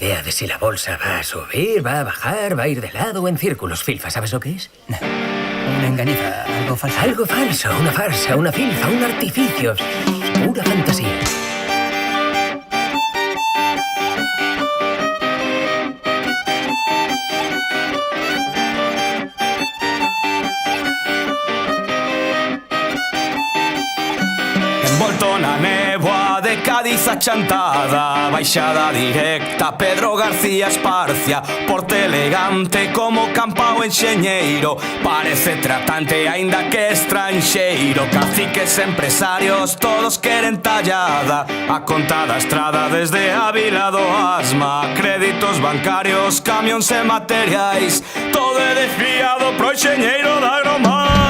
idea de si la bolsa va a subir, va a bajar, va a ir de lado o en círculos. Filfa, ¿sabes lo que es? No. Una enganiza, algo falso. Algo falso, una farsa, una filfa, un artificio. Pura fantasía. Envolto na néboa de Cádiz achantada, baixada directa, Pedro García Esparcia, porte elegante como Campao enxeñeiro, parece tratante aínda que estranxeiro, caciques empresarios todos queren tallada, a conta da estrada desde a Vila do Asma, créditos bancarios, camións e materiais, todo é desfiado pro enxeñeiro da Agromán.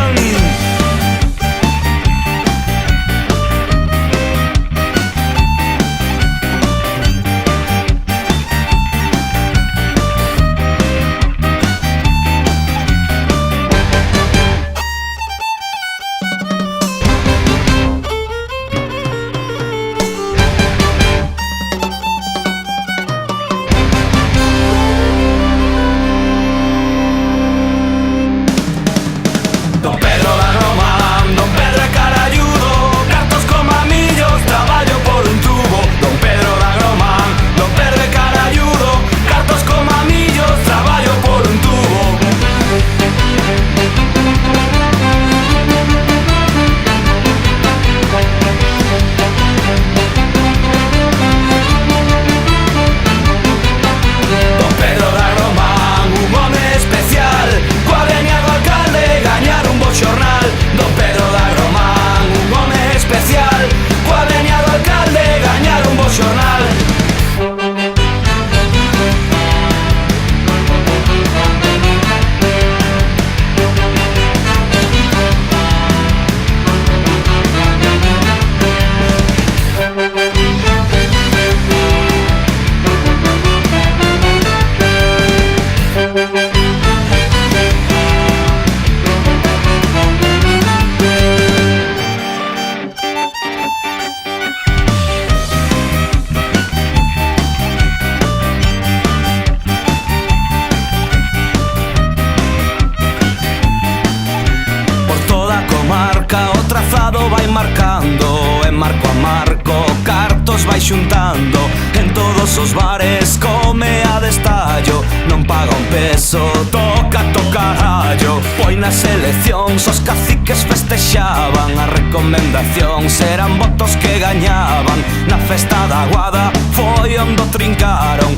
Vai marcando, en marco a marco, cartos vai xuntando, en todos os bares come a destallo, non paga un peso, toca carallo. Foi nas eleccións os caciques festexaban, a recomendación eran votos que gañaban, na festa da Guada foi onde trincaron,